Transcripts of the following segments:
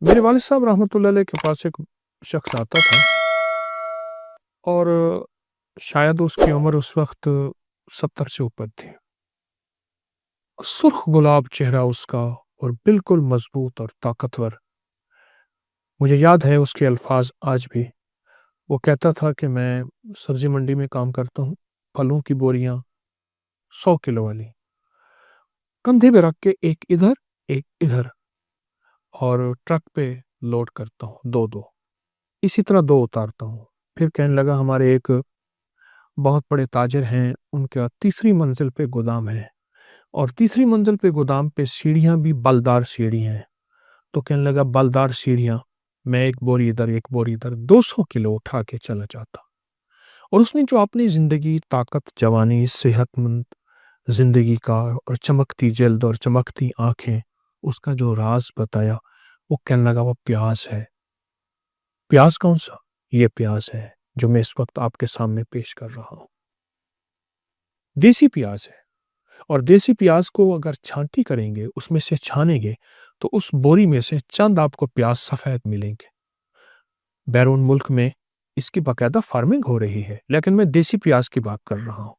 मेरे वालिद साहब रहमतुल्लाह अलैह के पास एक शख्स आता था और शायद उसकी उम्र उस वक़्त 70 से ऊपर थी। सुर्ख़ गुलाब चेहरा उसका और बिल्कुल मज़बूत और ताकतवर। मुझे याद है उसके अल्फ़ाज़ आज भी। वो कहता था कि मैं सब्ज़ी मंडी में काम करता हूँ, फलों की बोरियाँ 100 किलो वाली, कंधे पे रख के एक इधर और ट्रक पे लोड करता हूँ 2-2, इसी तरह 2 उतारता हूँ। फिर कहने लगा हमारे एक बहुत बड़े ताजिर हैं, उनका तीसरी मंजिल पे गोदाम है और तीसरी मंजिल पे गोदाम पे सीढ़ियाँ भी बलदार सीढ़ियाँ हैं। तो कहने लगा बलदार सीढ़ियाँ, मैं एक बोरी इधर 200 किलो उठा के चला जाता। और उसने जो अपनी ज़िंदगी, ताकत, जवानी, सेहतमंद ज़िंदगी का और चमकती जल्द और चमकती आँखें, उसका जो राज़ बताया, वो कहने लगा वो प्याज़ है। प्याज़ कौन-सा? ये प्याज़ है, जो मैं इस वक़्त आपके सामने पेश कर रहा हूँ। देसी प्याज़ है और देसी प्याज़ को अगर छाँटी करेंगे, उसमें से छानेंगे, तो उस बोरी में से चंद आपको प्याज़ सफ़ेद मिलेंगे। बैरून मुल्क में इसकी बाकायदा फार्मिंग हो रही है, लेकिन मैं देसी प्याज़ की बात कर रहा हूँ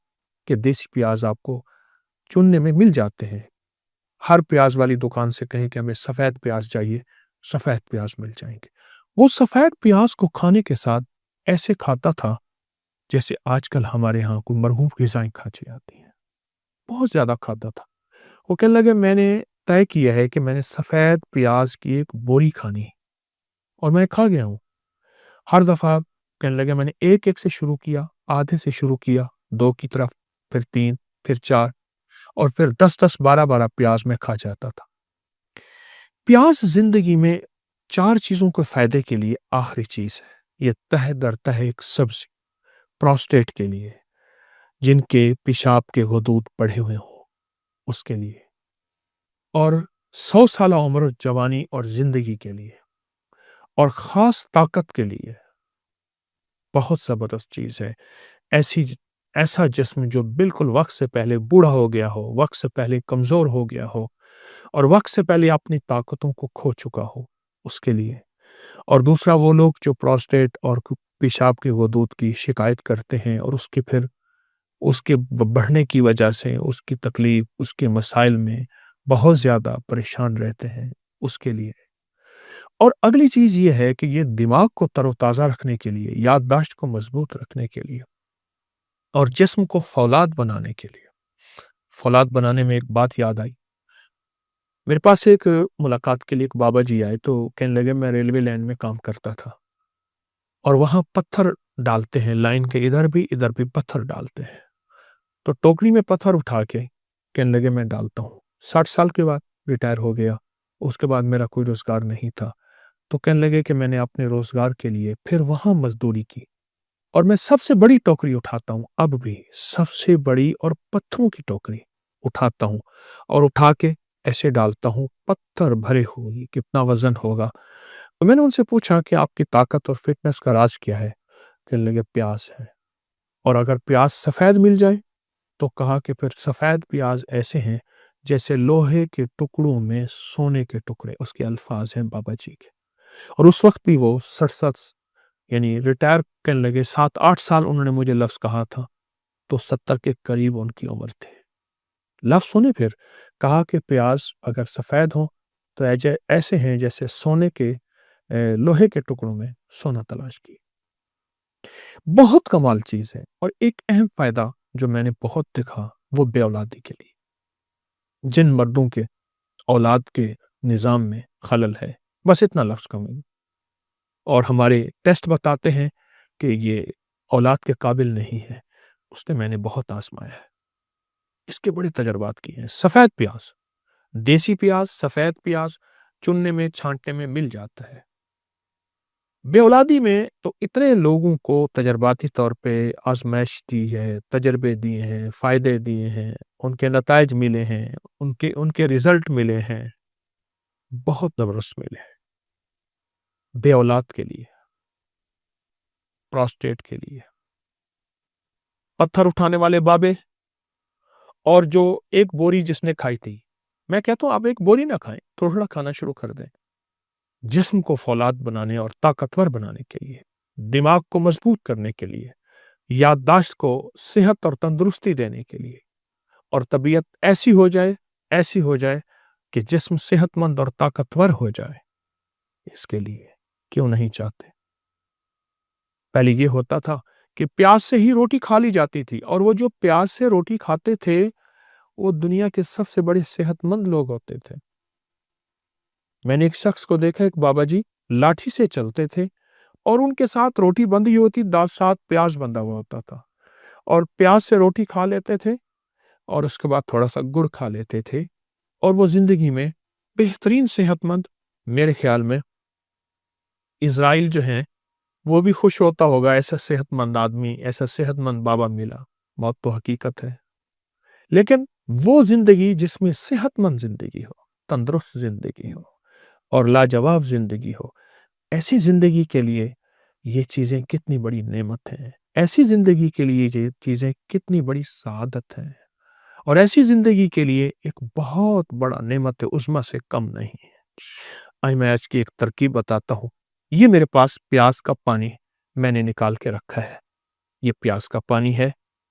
कि देसी प्याज़ आपको चुनने में मिल जाते हैं। हर प्याज़ वाली दुकान से कहें कि हमें सफ़ेद प्याज़ चाहिए, सफ़ेद प्याज़ मिल जाएँगे। वो सफ़ेद प्याज़ को खाने के साथ ऐसे खाता था, जैसे आजकल हमारे यहाँ कोई मरहूफ़ ग़िज़ाएँ खाची जाती हैं। बहुत ज़्यादा खाता था। वो कहने लगे मैंने तय किया है कि मैंने सफ़ेद प्याज़ की एक बोरी खानी है और मैं खा गया हूँ। हर दफ़ा कहने लगे मैंने एक-एक से शुरू किया, आधे से शुरू किया, 2 की तरफ, फिर 3, फिर 4 और फिर 10-10, 12-12 प्याज़ मैं खा जाता था। प्याज़ ज़िंदगी में 4 चीज़ों के फ़ायदे के लिए आखिरी चीज़ है। ये तह दर तह एक सब्ज़ी, प्रोस्टेट के लिए, जिनके पेशाब के गदूद बढ़े हुए हों, उसके लिए और 100 साला उम्र, जवानी और ज़िंदगी के लिए और ख़ास ताकत के लिए। बहुत ज़बरदस्त चीज़ है। ऐसा जिस्म जो बिल्कुल वक़्त से पहले बूढ़ा हो गया हो, वक़्त से पहले कमज़ोर हो गया हो और वक़्त से पहले अपनी ताकतों को खो चुका हो, उसके लिए। और दूसरा वो लोग जो प्रोस्टेट और पेशाब के गदूद की शिकायत करते हैं और उसके फिर उसके बढ़ने की वजह से उसकी तकलीफ़, उसके मसाइल में बहुत ज़्यादा परेशान रहते हैं, उसके लिए। और अगली चीज़ ये है कि ये दिमाग को तरोताज़ा रखने के लिए, याददाश्त को मज़बूत रखने के लिए और जिस्म को फ़ौलाद बनाने के लिए। फ़ौलाद बनाने में एक बात याद आई। मेरे पास एक मुलाकात के लिए एक बाबा जी आए, तो कहने लगे मैं रेलवे लाइन में काम करता था और वहाँ पत्थर डालते हैं, लाइन के इधर भी पत्थर डालते हैं। तो टोकरी में पत्थर उठा के कहने लगे मैं डालता हूँ। 60 साल के बाद रिटायर हो गया। उसके बाद मेरा कोई रोज़गार नहीं था। तो कहने लगे कि मैंने अपने रोज़गार के लिए फिर वहाँ मज़दूरी की और मैं सबसे बड़ी टोकरी उठाता हूँ, अब भी सबसे बड़ी और पत्थरों की टोकरी उठाता हूँ और उठा के ऐसे डालता हूँ, पत्थर भरे हुए, कितना वज़न होगा। तो मैंने उनसे पूछा कि आपकी ताकत और फ़िटनेस का राज़ क्या है? कहने लगे प्याज़ है और अगर प्याज़ सफ़ेद मिल जाए, तो कहा कि फिर सफ़ेद प्याज़ ऐसे हैं, जैसे लोहे के टुकड़ों में सोने के टुकड़े, उसके अल्फ़ाज़ हैं बाबा जी के। और उस वक़्त भी वो 67 यानी रिटायर करने लगे, 7-8 साल उन्होंने मुझे लफ्ज़ कहा था, तो 70 के करीब उनकी उम्र थी। लफ्ज़ सुने फिर, कहा कि प्याज़ अगर सफ़ेद हो, तो ऐसे हैं जैसे सोने के लोहे के टुकड़ों में सोना तलाश किए। बहुत कमाल चीज़ है और एक अहम फ़ायदा जो मैंने बहुत देखा, वो बे-औलादी के लिए। जिन मर्दों के औलाद के निज़ाम में खलल है, बस इतना लफ्ज़ कहूँगा और हमारे टेस्ट बताते हैं कि ये औलाद के काबिल नहीं है, उसने मैंने बहुत आज़माया है। इसके बड़े तजर्बात किए हैं। सफ़ेद प्याज़, देसी प्याज़, सफ़ेद प्याज़ चुनने में, छाँटने में मिल जाता है। बे-औलादी में तो इतने लोगों को तजर्बाती तौर पे आज़माइश दी है, तजर्बे दिए हैं, फ़ायदे दिए हैं, उनके नताइज मिले हैं, उनके उनके रिज़ल्ट मिले हैं, बहुत ज़बरदस्त मिले हैं। बे-औलाद के लिए, प्रोस्टेट के लिए, पत्थर उठाने वाले बाबे और जो एक बोरी जिसने खाई थी, मैं कहता हूँ आप एक बोरी ना खाएँ, थोड़ा-थोड़ा खाना शुरू कर दें। جسم کو فولاد بنانے اور طاقتور بنانے کے لیے، دماغ کو مضبوط کرنے کے لیے، یادداشت کو صحت اور تندرستی دینے کے لیے، اور طبیعت ایسی ہو جائے کہ جسم صحت مند اور طاقتور ہو جائے، اس کے لیے کیوں نہیں چاہتے؟ پہلے یہ ہوتا تھا کہ پیاز سے ہی روٹی کھا لی جاتی تھی، اور وہ جو پیاز سے روٹی کھاتے تھے وہ دنیا کے سب سے بڑے صحت مند لوگ ہوتے تھے۔ میں نے ایک شخص کو دیکھا، ایک بابا جی لاٹھی سے چلتے تھے، اور ان کے ساتھ روٹی بندھی ہوتی، ساتھ پیاز بندھا ہوا ہوتا تھا، اور پیاز سے روٹی کھا لیتے تھے، اور اس کے بعد تھوڑا سا گڑ کھا لیتے تھے، اور وہ زندگی میں بہترین صحت مند۔ میرے خیال میں اسرائیل جو ہیں وہ بھی خوش ہوتا ہوگا، ایسا صحت مند آدمی، ایسا صحت مند بابا ملا۔ موت تو حقیقت ہے، لیکن وہ زندگی جس میں صحت مند زندگی ہو، تندرست زندگی ہو اور لاجواب زندگی ہو، ایسی زندگی کے لیے یہ چیزیں کتنی بڑی نعمت ہیں، ایسی زندگی کے لیے یہ چیزیں کتنی بڑی سعادت ہیں، اور ایسی زندگی کے لیے ایک بہت بڑا نعمت عظمیٰ سے کم نہیں ہے۔ میں آج کی ایک ترکیب بتاتا ہوں۔ یہ میرے پاس پیاز کا پانی میں نے نکال کے رکھا ہے، یہ پیاز کا پانی ہے،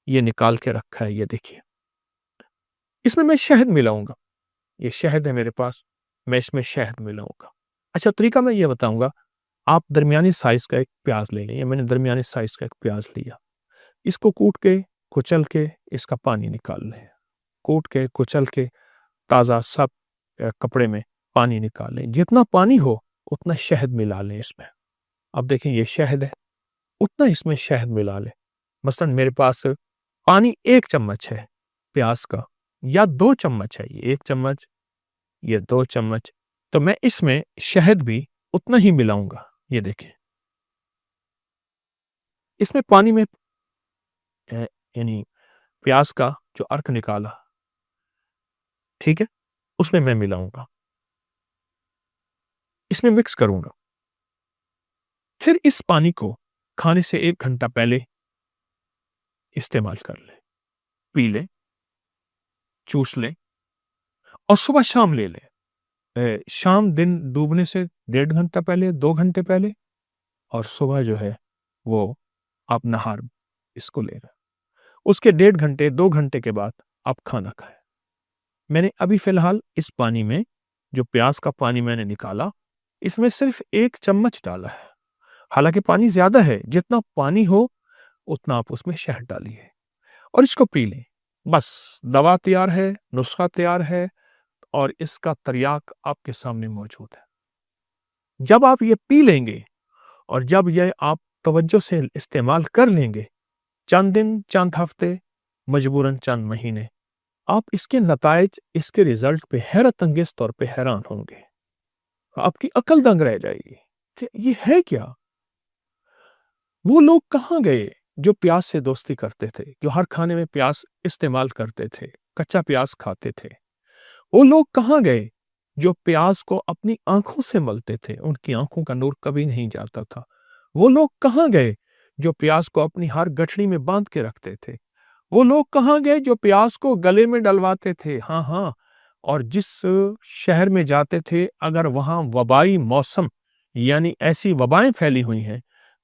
یہ نکال کے رکھا ہے، یہ دیکھیے، اس میں شہد ملاؤں گا، یہ شہد ہے میرے پاس، میں اس میں شہد ملاؤں گا۔ اچھا، طریقہ میں یہ بتاؤں گا، آپ درمیانی سائز کا ایک پیاز لے لیں، میں نے درمیانی سائز کا ایک پیاز لیا، اس کو کوٹ کے کچل کے اس کا پانی نکال لیں، کوٹ کے کچل کے تازہ سب کپڑے میں پانی نکال لیں، جتنا پانی ہو اتنا شہد ملا لیں اس میں۔ اب دیکھیں یہ شہد ہے، اتنا اس میں شہد ملا لیں۔ مثلا میرے پاس پانی 1 چمچ ہے پیاز کا، یا 2 چمچ ہے، یہ 1 چمچ، یہ 2 چمچ، تو میں اس میں شہد بھی اتنا ہی ملاؤں گا۔ یہ دیکھیں، اس میں پانی میں یعنی پیاز کا جو ارک نکالا، ٹھیک ہے، اس میں ملاؤں گا، اس میں مکس کروں گا۔ پھر اس پانی کو کھانے سے 1 گھنٹہ پہلے استعمال کر لیں، پی لیں، چوس لیں، اور صبح شام لے لیں۔ شام دن ڈوبنے سے 1.5 گھنٹہ پہلے، 2 گھنٹے پہلے، اور صبح جو ہے وہ آپ نہار اس کو لے رہے، اس کے 1.5 گھنٹے 2 گھنٹے کے بعد آپ کھانا کھائیں۔ میں نے ابھی فی الحال اس پانی میں، جو پیاز کا پانی میں نے نکالا، اس میں صرف 1 چمچ ڈالا ہے، حالانکہ پانی زیادہ ہے، جتنا پانی ہو اتنا آپ اس میں شہد ڈالیے اور اس کو پی لیں۔ بس دوا تیار ہے، نسخہ تیار ہے، اور اس کا تریاق آپ کے سامنے موجود ہے۔ جب آپ یہ پی لیں گے اور جب یہ آپ توجہ سے استعمال کر لیں گے، چند دن، چند ہفتے، مجبوراً چند مہینے، آپ اس کے نتائج، اس کے ریزلٹ پہ حیرت انگیز طور پہ حیران ہوں گے۔ آپ کی عقل دنگ رہ جائے گی کہ یہ ہے کیا؟ وہ لوگ کہاں گئے جو پیاز سے دوستی کرتے تھے، جو ہر کھانے میں پیاز استعمال کرتے تھے، کچا پیاز کھاتے تھے؟ وہ لوگ کہاں گئے جو پیاز کو اپنی آنکھوں سے ملتے تھے، ان کی آنکھوں کا نور کبھی نہیں جاتا تھا؟ وہ لوگ کہاں گئے جو پیاز کو اپنی ہر گٹھڑی میں باندھ کے رکھتے تھے؟ وہ لوگ کہاں گئے جو پیاز کو گلے میں ڈلواتے تھے؟ ہاں، اور جس شہر میں جاتے تھے اگر وہاں وبائی موسم یعنی ایسی وبائیں پھیلی ہوئی ہیں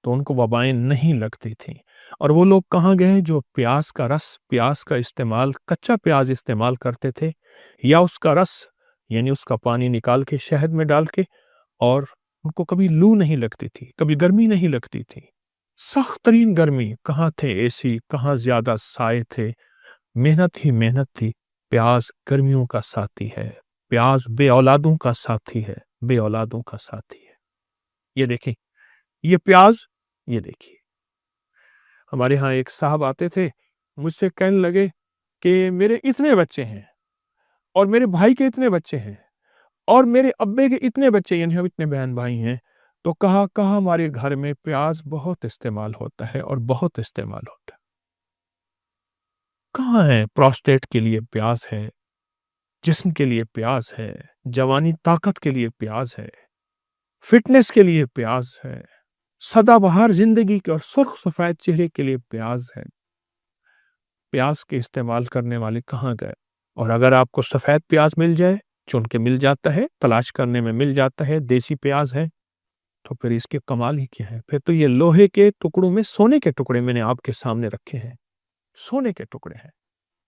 تو ان کو وبائیں نہیں لگتی تھیں۔ اور وہ لوگ کہاں گئے جو پیاز کا رس، پیاز کا استعمال، کچا پیاز استعمال کرتے تھے، یا اس کا رس یعنی اس کا پانی نکال کے شہد میں ڈال کے، اور ان کو کبھی لو نہیں لگتی تھی، کبھی گرمی نہیں لگتی تھی۔ سخت ترین گرمی، کہاں تھے اے سی، کہاں زیادہ سائے تھے، محنت ہی محنت تھی۔ پیاز گرمیوں کا ساتھی ہے، پیاز بے اولادوں کا ساتھی ہے، بے اولادوں کا ساتھی ہے۔ یہ دیکھیں، یہ پیاز، یہ دیکھیے، ہمارے ہاں ایک صاحب آتے تھے، مجھ سے کہنے لگے کہ میرے اتنے بچے ہیں، اور میرے بھائی کے اتنے بچے ہیں، اور میرے ابے کے اتنے بچے، یعنی ہم اتنے بہن بھائی ہیں، تو کہا ہمارے گھر میں پیاز بہت استعمال ہوتا ہے، اور بہت استعمال ہوتا ہے۔ کہاں ہے؟ پروسٹیٹ کے لیے پیاز ہے، جسم کے لیے پیاز ہے، جوانی طاقت کے لیے پیاز ہے، فٹنس کے لیے پیاز ہے، سدا بہار زندگی کے اور سرخ سفید چہرے کے لیے پیاز ہے۔ پیاز کے استعمال کرنے والے کہاں گئے؟ اور اگر آپ کو سفید پیاز مل جائے चुन के मिल जाता है, तलाश करने में मिल जाता है, देसी प्याज है, तो फिर इसके कमाल ही क्या है। फिर तो ये लोहे के टुकड़ों में सोने के टुकड़े मैंने आपके सामने रखे हैं, सोने के टुकड़े हैं।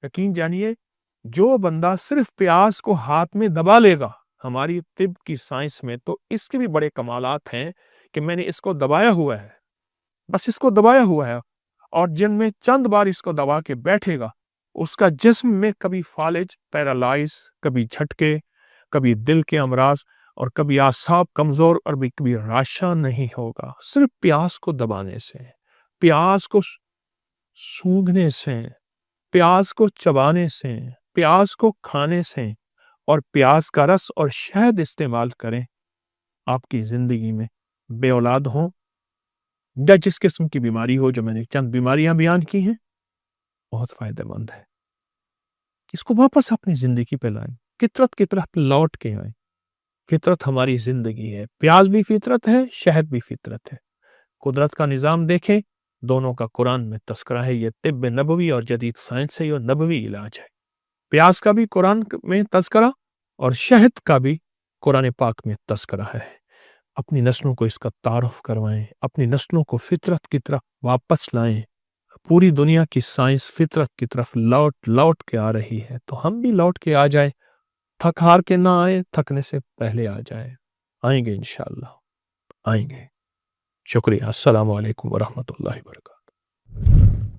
यकीन जानिए, जो बंदा सिर्फ प्याज को हाथ में दबा लेगा, हमारी तिब की साइंस में तो इसके भी बड़े कमालात हैं कि मैंने इसको दबाया हुआ है, बस इसको दबाया हुआ है, और जिनमें चंद बार इसको दबा के बैठेगा, उसका जिस्म में कभी फालिज, पैरालाइज, कभी झटके, कभी दिल के अमराज और कभी आसाब कमजोर और भी कभी राशा नहीं होगा। सिर्फ प्याज को दबाने से, प्याज को सूंघने से, प्याज को चबाने से, प्याज को खाने से और प्याज का रस और शहद इस्तेमाल करें, आपकी जिंदगी में बे औलाद हो या जिस किस्म की बीमारी हो, जो मैंने चंद बीमारियां बयान की हैं, बहुत फायदेमंद है। इसको वापस अपनी जिंदगी पे लाएं, फितरत की तरफ लौट के आए। फितरत हमारी जिंदगी है, प्याज भी फितरत है, शहद भी फितरत है। कुदरत का निज़ाम देखें, दोनों का कुरान में तस्करा है। ये तिब्ब नबवी और जदीद साइंस है, ये नबवी इलाज है। प्याज का भी कुरान में तस्करा और शहद का भी कुरान पाक में तस्करा है। अपनी नस्लों को इसका तारुफ करवाएं, अपनी नस्लों को फितरत की तरफ वापस लाएं। पूरी दुनिया की साइंस फितरत की तरफ लौट लौट के आ रही है, तो हम भी लौट के आ जाए। थक हार के ना आए, थकने से पहले आ जाए। आएंगे इंशाअल्लाह, आएंगे। शुक्रिया। अस्सलामु अलैकुम वरहमतुल्लाहि वबरकातुहू।